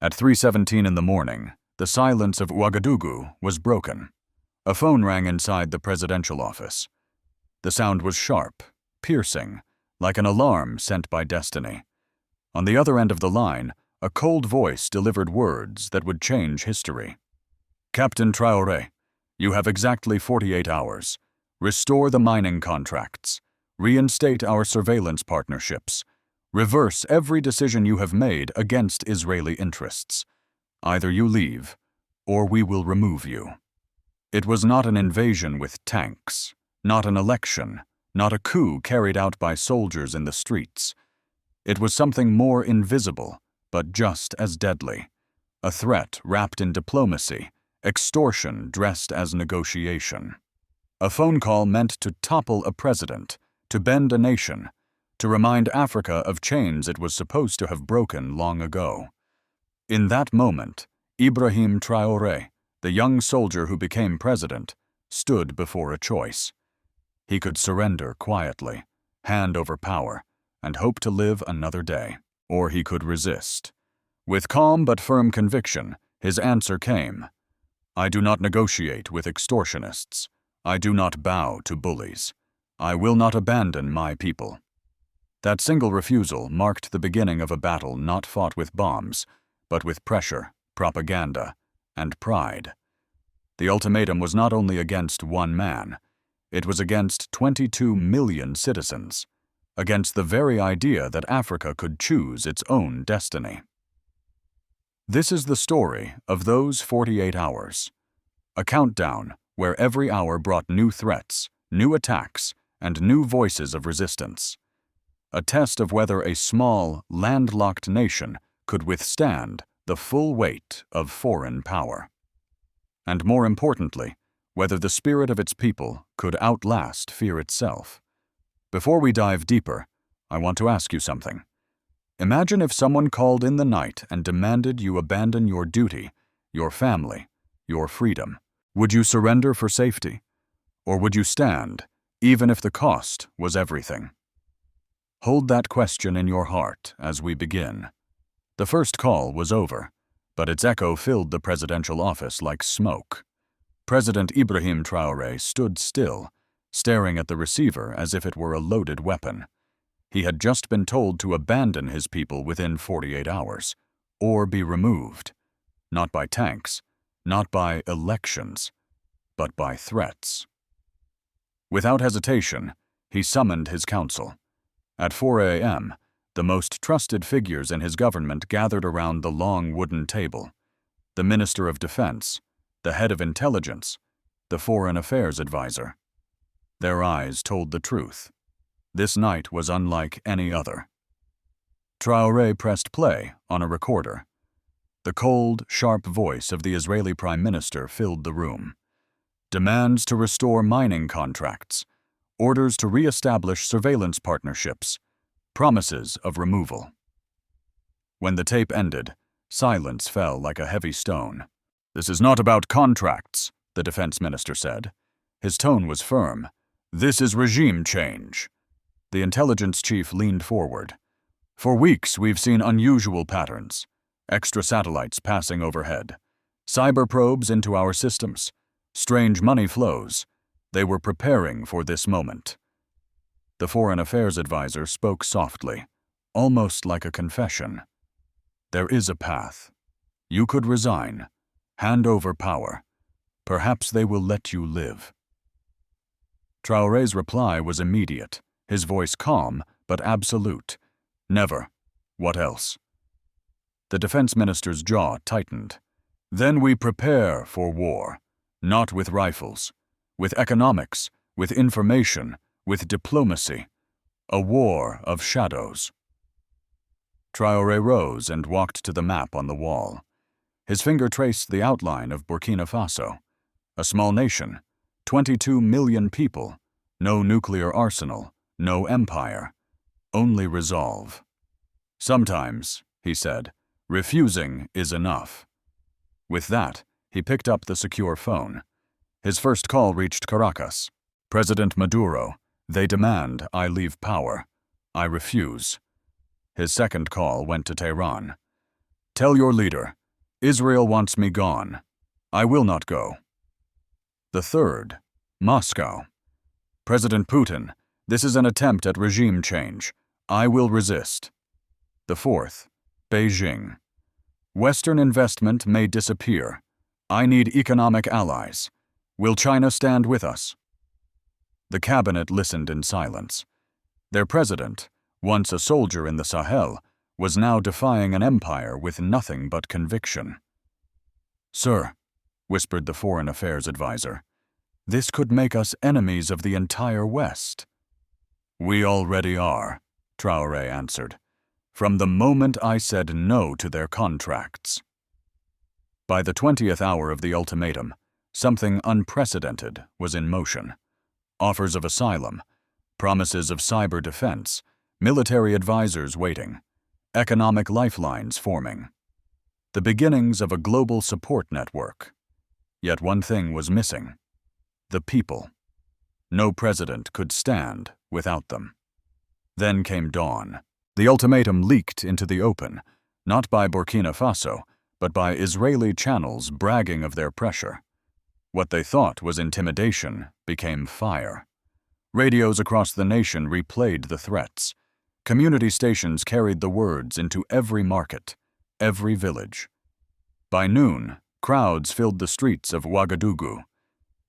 At 3:17 in the morning, the silence of Ouagadougou was broken. A phone rang inside the presidential office. The sound was sharp, piercing, like an alarm sent by destiny. On the other end of the line, a cold voice delivered words that would change history. "Captain Traoré, you have exactly 48 hours. Restore the mining contracts. Reinstate our surveillance partnerships. Reverse every decision you have made against Israeli interests. Either you leave, or we will remove you." It was not an invasion with tanks, not an election, not a coup carried out by soldiers in the streets. It was something more invisible, but just as deadly. A threat wrapped in diplomacy, extortion dressed as negotiation. A phone call meant to topple a president, to bend a nation, to remind Africa of chains it was supposed to have broken long ago. In that moment, Ibrahim Traoré, the young soldier who became president, stood before a choice. He could surrender quietly, hand over power, and hope to live another day, or he could resist. With calm but firm conviction, his answer came: "I do not negotiate with extortionists. I do not bow to bullies. I will not abandon my people." That single refusal marked the beginning of a battle not fought with bombs, but with pressure, propaganda, and pride. The ultimatum was not only against one man, it was against 22 million citizens, against the very idea that Africa could choose its own destiny. This is the story of those 48 hours, a countdown where every hour brought new threats, new attacks, and new voices of resistance. A test of whether a small, landlocked nation could withstand the full weight of foreign power. And more importantly, whether the spirit of its people could outlast fear itself. Before we dive deeper, I want to ask you something. Imagine if someone called in the night and demanded you abandon your duty, your family, your freedom. Would you surrender for safety? Or would you stand, even if the cost was everything? Hold that question in your heart as we begin. The first call was over, but its echo filled the presidential office like smoke. President Ibrahim Traoré stood still, staring at the receiver as if it were a loaded weapon. He had just been told to abandon his people within 48 hours, or be removed, not by tanks, not by elections, but by threats. Without hesitation, he summoned his council. At 4 a.m., the most trusted figures in his government gathered around the long wooden table: the Minister of Defense, the head of intelligence, the foreign affairs advisor. Their eyes told the truth. This night was unlike any other. Traoré pressed play on a recorder. The cold, sharp voice of the Israeli Prime Minister filled the room. Demands to restore mining contracts, orders to re-establish surveillance partnerships, promises of removal. When the tape ended, silence fell like a heavy stone. "This is not about contracts," the defense minister said. His tone was firm. "This is regime change." The intelligence chief leaned forward. "For weeks we've seen unusual patterns. Extra satellites passing overhead. Cyber probes into our systems. Strange money flows. They were preparing for this moment." The foreign affairs advisor spoke softly, almost like a confession. "There is a path. You could resign, hand over power. Perhaps they will let you live." Traoré's reply was immediate, his voice calm but absolute. "Never. What else?" The defense minister's jaw tightened. "Then we prepare for war, not with rifles, with economics, with information, with diplomacy. A war of shadows." Traoré rose and walked to the map on the wall. His finger traced the outline of Burkina Faso, a small nation, 22 million people, no nuclear arsenal, no empire, only resolve. "Sometimes," he said, "refusing is enough." With that, he picked up the secure phone. His first call reached Caracas. "President Maduro, they demand I leave power. I refuse." His second call went to Tehran. Tell your leader, Israel wants me gone. I will not go. The third, Moscow. President Putin, this is an attempt at regime change. I will resist. The fourth, Beijing. Western investment may disappear. I need economic allies. Will China stand with us? The cabinet listened in silence. Their president, once a soldier in the Sahel, was now defying an empire with nothing but conviction. Sir, whispered the Foreign Affairs advisor, this could make us enemies of the entire West. We already are, Traoré answered, from the moment I said no to their contracts. By the 20th hour of the ultimatum, something unprecedented was in motion. Offers of asylum, promises of cyber defense, military advisors waiting, economic lifelines forming. The beginnings of a global support network. Yet one thing was missing: the people. No president could stand without them. Then came dawn. The ultimatum leaked into the open, not by Burkina Faso, but by Israeli channels bragging of their pressure. What they thought was intimidation became fire. Radios across the nation replayed the threats. Community stations carried the words into every market, every village. By noon, crowds filled the streets of Ouagadougou.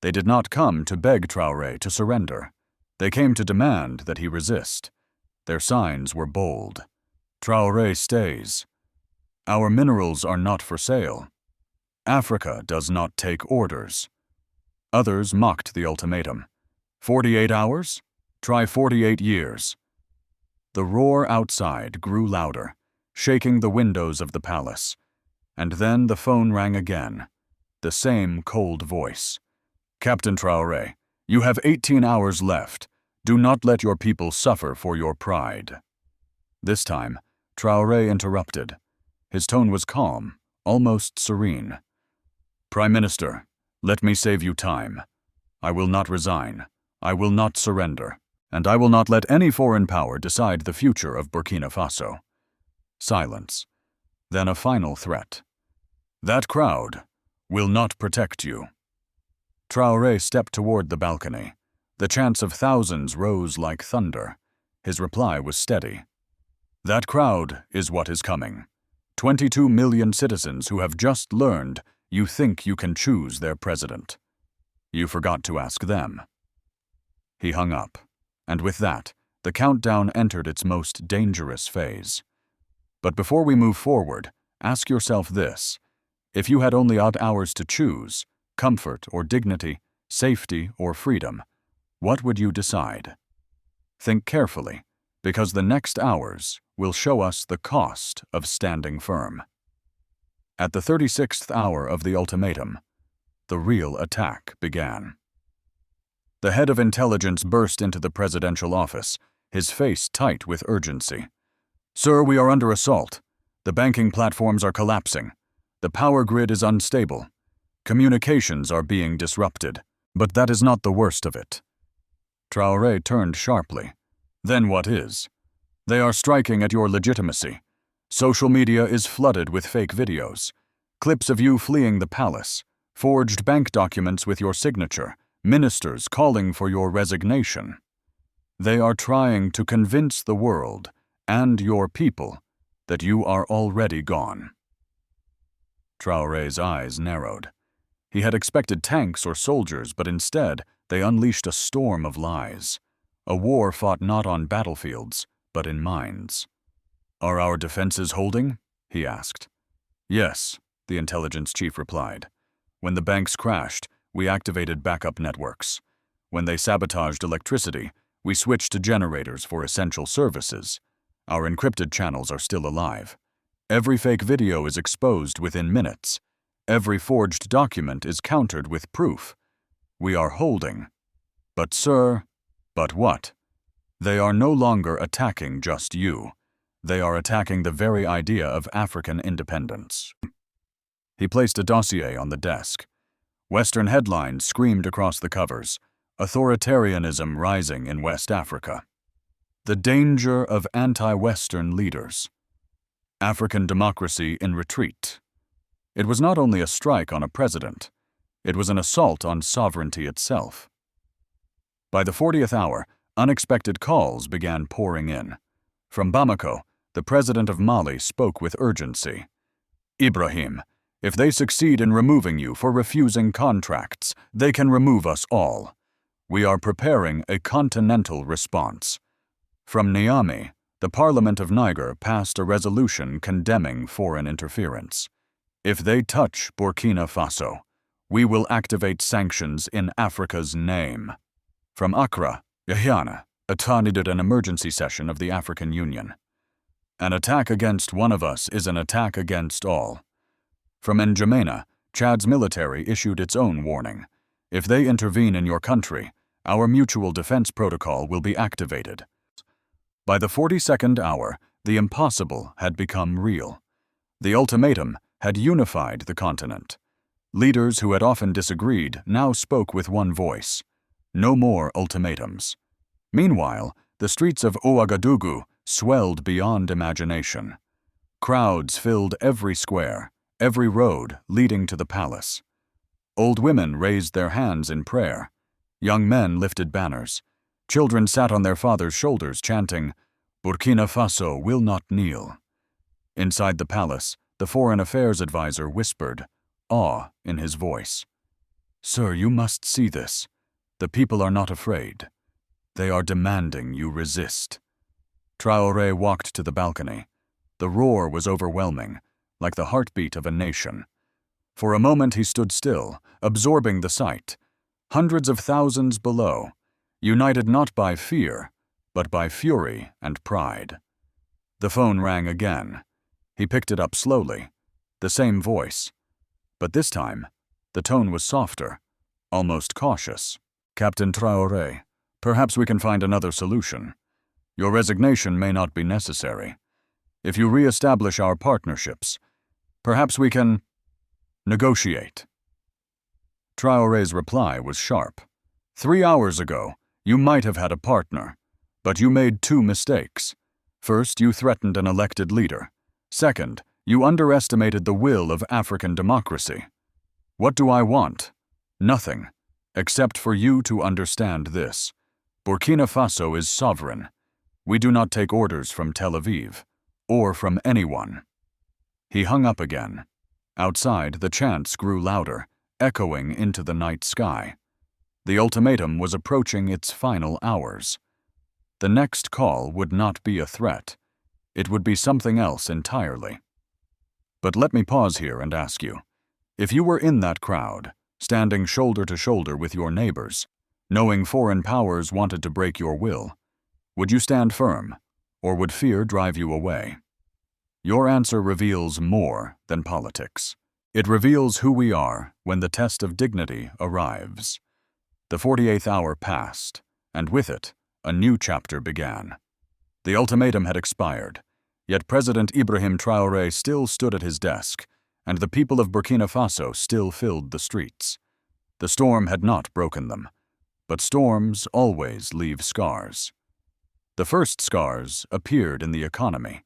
They did not come to beg Traoré to surrender. They came to demand that he resist. Their signs were bold. Traoré stays. Our minerals are not for sale. Africa does not take orders. Others mocked the ultimatum. 48 hours? Try 48 years. The roar outside grew louder, shaking the windows of the palace. And then the phone rang again. The same cold voice. Captain Traoré, you have 18 hours left. Do not let your people suffer for your pride. This time, Traoré interrupted. His tone was calm, almost serene. Prime Minister, let me save you time. I will not resign. I will not surrender. And I will not let any foreign power decide the future of Burkina Faso. Silence. Then a final threat. That crowd will not protect you. Traoré stepped toward the balcony. The chants of thousands rose like thunder. His reply was steady. That crowd is what is coming. 22 million citizens who have just learned you think you can choose their president. You forgot to ask them. He hung up, and with that, the countdown entered its most dangerous phase. But before we move forward, ask yourself this. If you had only odd hours to choose, comfort or dignity, safety or freedom, what would you decide? Think carefully, because the next hours will show us the cost of standing firm. At the 36th hour of the ultimatum, the real attack began. The head of intelligence burst into the presidential office, his face tight with urgency. Sir, we are under assault. The banking platforms are collapsing. The power grid is unstable. Communications are being disrupted. But that is not the worst of it. Traoré turned sharply. Then what is? They are striking at your legitimacy. Social media is flooded with fake videos. Clips of you fleeing the palace. Forged bank documents with your signature. Ministers calling for your resignation. They are trying to convince the world and your people that you are already gone. Traoré's eyes narrowed. He had expected tanks or soldiers, but instead they unleashed a storm of lies. A war fought not on battlefields, but in minds. Are our defenses holding? He asked. Yes, the intelligence chief replied. When the banks crashed, we activated backup networks. When they sabotaged electricity, we switched to generators for essential services. Our encrypted channels are still alive. Every fake video is exposed within minutes. Every forged document is countered with proof. We are holding. But sir, but what? They are no longer attacking just you. They are attacking the very idea of African independence. He placed a dossier on the desk. Western headlines screamed across the covers. Authoritarianism rising in West Africa. The danger of anti-Western leaders. African democracy in retreat. It was not only a strike on a president, it was an assault on sovereignty itself. By the 40th hour, unexpected calls began pouring in. From Bamako, the president of Mali spoke with urgency. "Ibrahim, if they succeed in removing you for refusing contracts, they can remove us all. We are preparing a continental response." From Niamey, the Parliament of Niger passed a resolution condemning foreign interference. "If they touch Burkina Faso, we will activate sanctions in Africa's name." From Accra, Ghana, attended an emergency session of the African Union. "An attack against one of us is an attack against all." From N'Djamena, Chad's military issued its own warning. "If they intervene in your country, our mutual defense protocol will be activated." By the 42nd hour, the impossible had become real. The ultimatum had unified the continent. Leaders who had often disagreed now spoke with one voice. No more ultimatums. Meanwhile, the streets of Ouagadougou swelled beyond imagination. Crowds filled every square, every road leading to the palace. Old women raised their hands in prayer. Young men lifted banners. Children sat on their fathers' shoulders chanting, "Burkina Faso will not kneel." Inside the palace, the Foreign Affairs advisor whispered, awe in his voice. "Sir, you must see this. The people are not afraid. They are demanding you resist." Traoré walked to the balcony. The roar was overwhelming, like the heartbeat of a nation. For a moment he stood still, absorbing the sight. Hundreds of thousands below, united not by fear, but by fury and pride. The phone rang again. He picked it up slowly. The same voice. But this time, the tone was softer, almost cautious. "Captain Traoré, perhaps we can find another solution. Your resignation may not be necessary. If you re-establish our partnerships, perhaps we can negotiate." Traoré's reply was sharp. "3 hours ago, you might have had a partner, but you made 2 mistakes. First, you threatened an elected leader. Second, you underestimated the will of African democracy. What do I want? Nothing, except for you to understand this. Burkina Faso is sovereign. We do not take orders from Tel Aviv, or from anyone." He hung up again. Outside, the chants grew louder, echoing into the night sky. The ultimatum was approaching its final hours. The next call would not be a threat. It would be something else entirely. But let me pause here and ask you, if you were in that crowd, standing shoulder to shoulder with your neighbors, knowing foreign powers wanted to break your will, would you stand firm, or would fear drive you away? Your answer reveals more than politics. It reveals who we are when the test of dignity arrives. The 48th hour passed, and with it, a new chapter began. The ultimatum had expired, yet President Ibrahim Traoré still stood at his desk, and the people of Burkina Faso still filled the streets. The storm had not broken them, but storms always leave scars. The first scars appeared in the economy.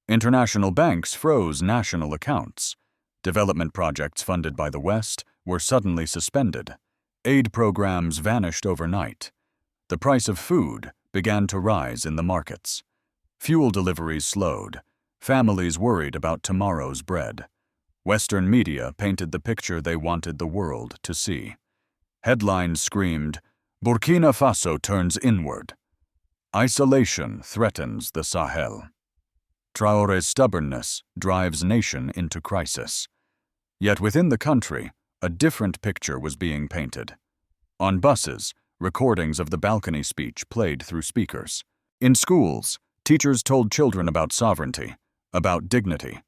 International banks froze national accounts. Development projects funded by the West were suddenly suspended. Aid programs vanished overnight. The price of food began to rise in the markets. Fuel deliveries slowed. Families worried about tomorrow's bread. Western media painted the picture they wanted the world to see. Headlines screamed, "Burkina Faso turns inward. Isolation threatens the Sahel." Traoré's stubbornness drives nation into crisis. Yet within the country, a different picture was being painted. On buses, recordings of the balcony speech played through speakers. In schools, teachers told children about sovereignty, about dignity.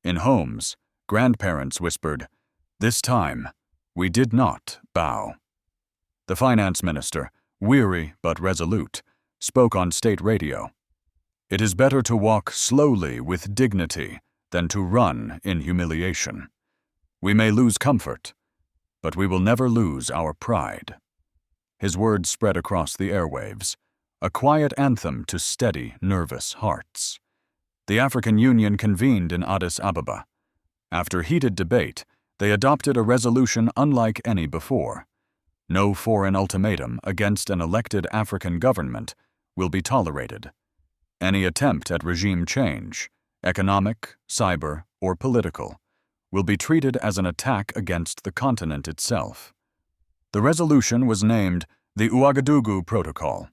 In homes, grandparents whispered, "This time, we did not bow." The finance minister, weary but resolute, spoke on state radio. "It is better to walk slowly with dignity than to run in humiliation. We may lose comfort, but we will never lose our pride." His words spread across the airwaves, a quiet anthem to steady, nervous hearts. The African Union convened in Addis Ababa. After heated debate, they adopted a resolution unlike any before. No foreign ultimatum against an elected African government will be tolerated. Any attempt at regime change, economic, cyber, or political, will be treated as an attack against the continent itself. The resolution was named the Ouagadougou Protocol.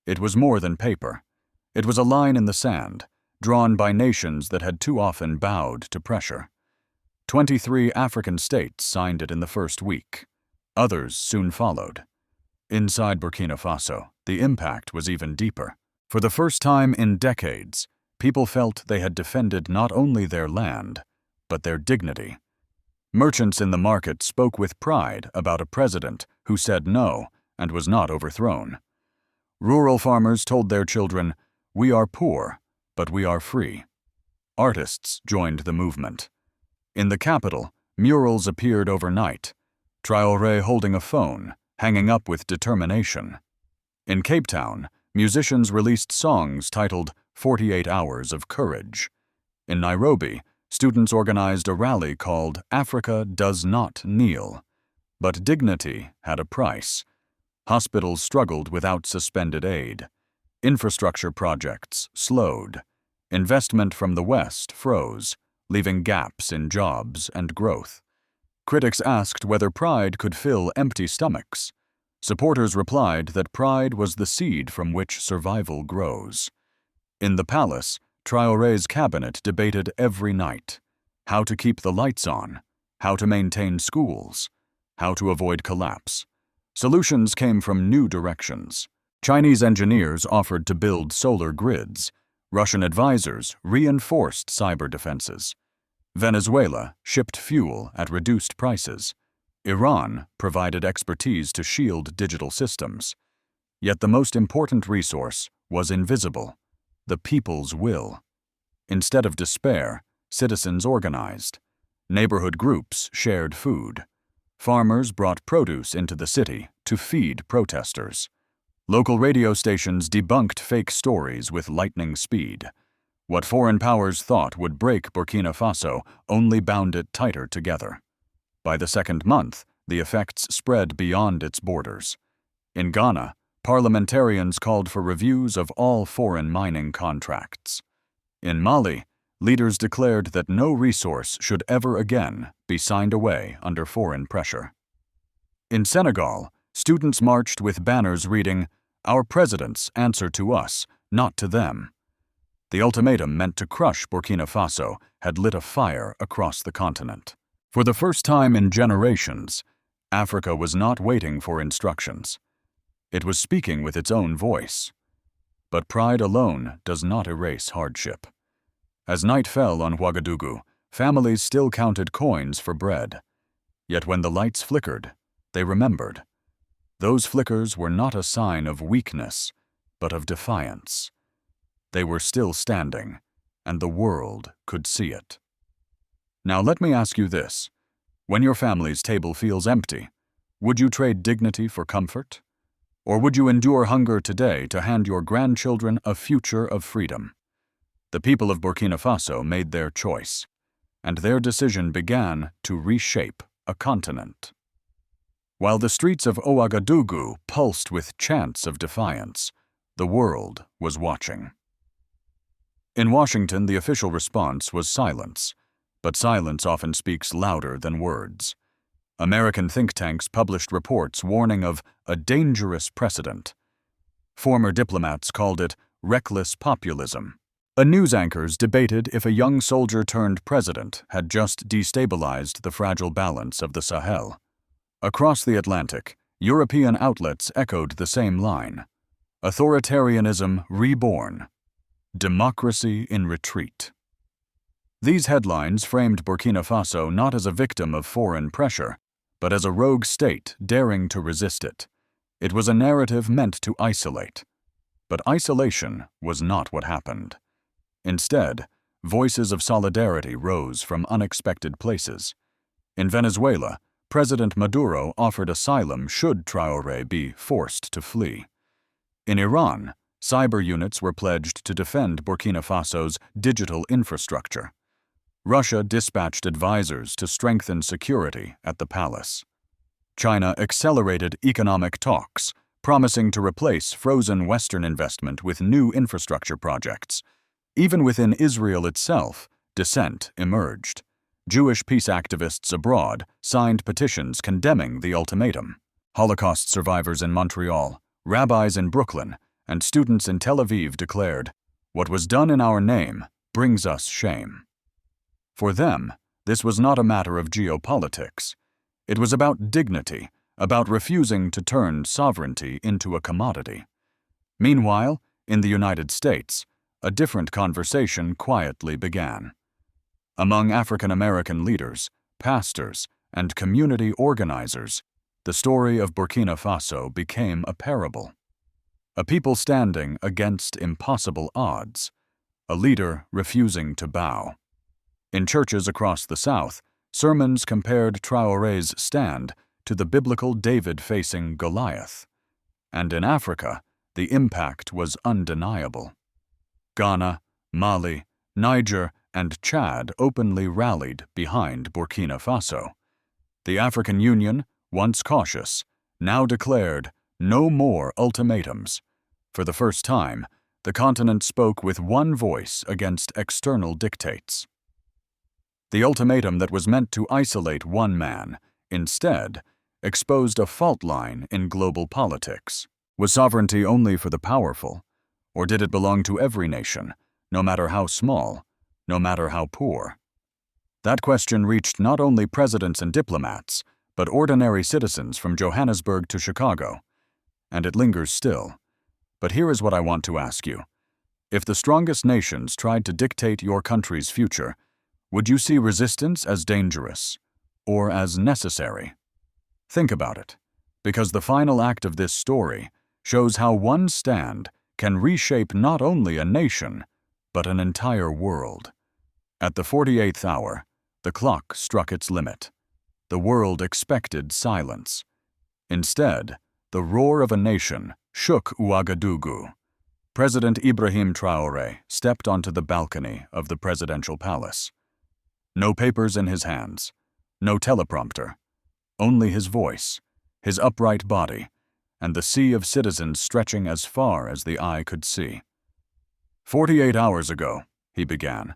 It was more than paper. It was a line in the sand, drawn by nations that had too often bowed to pressure. 23 African states signed it in the first week. Others soon followed. Inside Burkina Faso, the impact was even deeper. For the first time in decades, people felt they had defended not only their land, but their dignity. Merchants in the market spoke with pride about a president who said no and was not overthrown. Rural farmers told their children, "We are poor, but we are free." Artists joined the movement. In the capital, murals appeared overnight, Traoré holding a phone, hanging up with determination. In Cape Town, musicians released songs titled 48 Hours of Courage. In Nairobi, students organized a rally called Africa Does Not Kneel. But dignity had a price. Hospitals struggled without suspended aid. Infrastructure projects slowed. Investment from the West froze, leaving gaps in jobs and growth. Critics asked whether pride could fill empty stomachs. Supporters replied that pride was the seed from which survival grows. In the palace, Traoré's cabinet debated every night: how to keep the lights on, how to maintain schools, how to avoid collapse. Solutions came from new directions. Chinese engineers offered to build solar grids. Russian advisors reinforced cyber defenses. Venezuela shipped fuel at reduced prices. Iran provided expertise to shield digital systems. Yet the most important resource was invisible: the people's will. Instead of despair, citizens organized. Neighborhood groups shared food. Farmers brought produce into the city to feed protesters. Local radio stations debunked fake stories with lightning speed. What foreign powers thought would break Burkina Faso only bound it tighter together. By the second month, the effects spread beyond its borders. In Ghana, parliamentarians called for reviews of all foreign mining contracts. In Mali, leaders declared that no resource should ever again be signed away under foreign pressure. In Senegal, students marched with banners reading, "Our presidents answer to us, not to them." The ultimatum meant to crush Burkina Faso had lit a fire across the continent. For the first time in generations, Africa was not waiting for instructions. It was speaking with its own voice. But pride alone does not erase hardship. As night fell on Ouagadougou, families still counted coins for bread. Yet when the lights flickered, they remembered. Those flickers were not a sign of weakness, but of defiance. They were still standing, and the world could see it. Now let me ask you this. When your family's table feels empty, would you trade dignity for comfort? Or would you endure hunger today to hand your grandchildren a future of freedom? The people of Burkina Faso made their choice, and their decision began to reshape a continent. While the streets of Ouagadougou pulsed with chants of defiance, the world was watching. In Washington, the official response was silence, but silence often speaks louder than words. American think tanks published reports warning of a dangerous precedent. Former diplomats called it reckless populism. News anchors debated if a young soldier turned president had just destabilized the fragile balance of the Sahel. Across the Atlantic, European outlets echoed the same line: authoritarianism reborn, democracy in retreat. These headlines framed Burkina Faso not as a victim of foreign pressure, but as a rogue state daring to resist it. It was a narrative meant to isolate. But isolation was not what happened. Instead, voices of solidarity rose from unexpected places. In Venezuela, President Maduro offered asylum should Traoré be forced to flee. In Iran, Cyber units were pledged to defend Burkina Faso's digital infrastructure. Russia dispatched advisors to strengthen security at the palace. China accelerated economic talks, promising to replace frozen Western investment with new infrastructure projects. Even within Israel itself, dissent emerged. Jewish peace activists abroad signed petitions condemning the ultimatum. Holocaust survivors in Montreal, rabbis in Brooklyn, and students in Tel Aviv declared, "What was done in our name brings us shame." For them, this was not a matter of geopolitics. It was about dignity, about refusing to turn sovereignty into a commodity. Meanwhile, in the United States, a different conversation quietly began. Among African American leaders, pastors, and community organizers, the story of Burkina Faso became a parable. A people standing against impossible odds, a leader refusing to bow. In churches across the South, sermons compared Traoré's stand to the biblical David facing Goliath. And in Africa, the impact was undeniable. Ghana, Mali, Niger, and Chad openly rallied behind Burkina Faso. The African Union, once cautious, now declared no more ultimatums. For the first time, the continent spoke with one voice against external dictates. The ultimatum that was meant to isolate one man, instead, exposed a fault line in global politics. Was sovereignty only for the powerful, or did it belong to every nation, no matter how small, no matter how poor? That question reached not only presidents and diplomats, but ordinary citizens from Johannesburg to Chicago. And it lingers still. But here is what I want to ask you. If the strongest nations tried to dictate your country's future, would you see resistance as dangerous or as necessary? Think about it, because the final act of this story shows how one stand can reshape not only a nation, but an entire world. At the 48th hour, the clock struck its limit. The world expected silence. Instead, the roar of a nation shook Ouagadougou. President Ibrahim Traoré stepped onto the balcony of the presidential palace. No papers in his hands, no teleprompter, only his voice, his upright body, and the sea of citizens stretching as far as the eye could see. 48 hours ago, he began,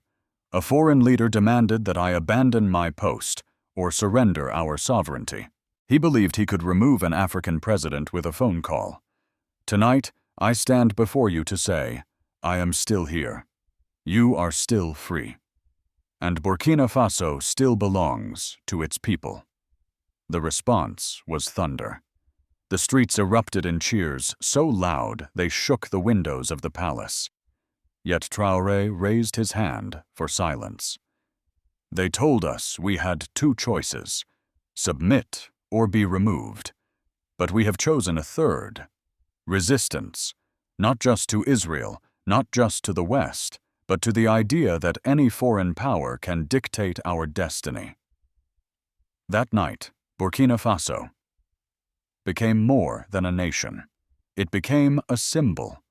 a foreign leader demanded that I abandon my post or surrender our sovereignty. He believed he could remove an African president with a phone call. Tonight, I stand before you to say, I am still here. You are still free. And Burkina Faso still belongs to its people. The response was thunder. The streets erupted in cheers so loud they shook the windows of the palace. Yet Traoré raised his hand for silence. They told us we had two choices, submit or be removed. But we have chosen a third, resistance, not just to Israel, not just to the West, but to the idea that any foreign power can dictate our destiny. That night, Burkina Faso became more than a nation. It became a symbol.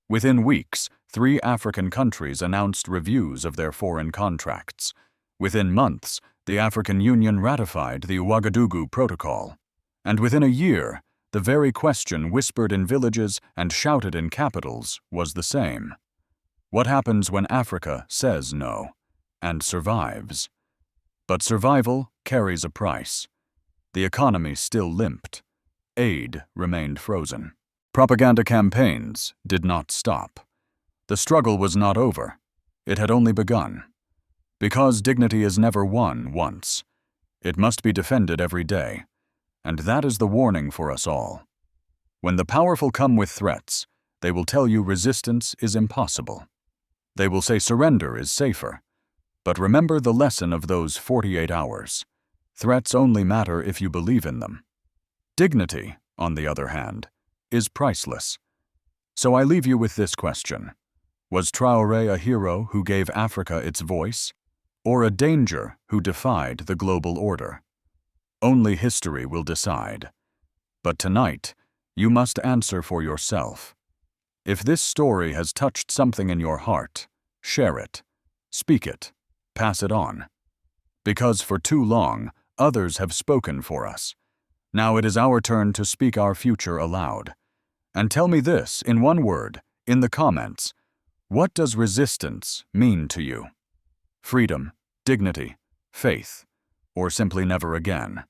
Within weeks, 3 African countries announced reviews of their foreign contracts. Within months, the African Union ratified the Ouagadougou Protocol. And within a year, the very question whispered in villages and shouted in capitals was the same. What happens when Africa says no and survives? But survival carries a price. The economy still limped. Aid remained frozen. Propaganda campaigns did not stop. The struggle was not over. It had only begun. Because dignity is never won once, it must be defended every day. And that is the warning for us all. When the powerful come with threats, they will tell you resistance is impossible. They will say surrender is safer. But remember the lesson of those 48 hours. Threats only matter if you believe in them. Dignity, on the other hand, is priceless. So I leave you with this question. Was Traoré a hero who gave Africa its voice, or a danger who defied the global order? Only history will decide. But tonight, you must answer for yourself. If this story has touched something in your heart, share it, speak it, pass it on. Because for too long, others have spoken for us. Now it is our turn to speak our future aloud. And tell me this, in one word, in the comments. What does resistance mean to you? Freedom, dignity, faith, or simply never again?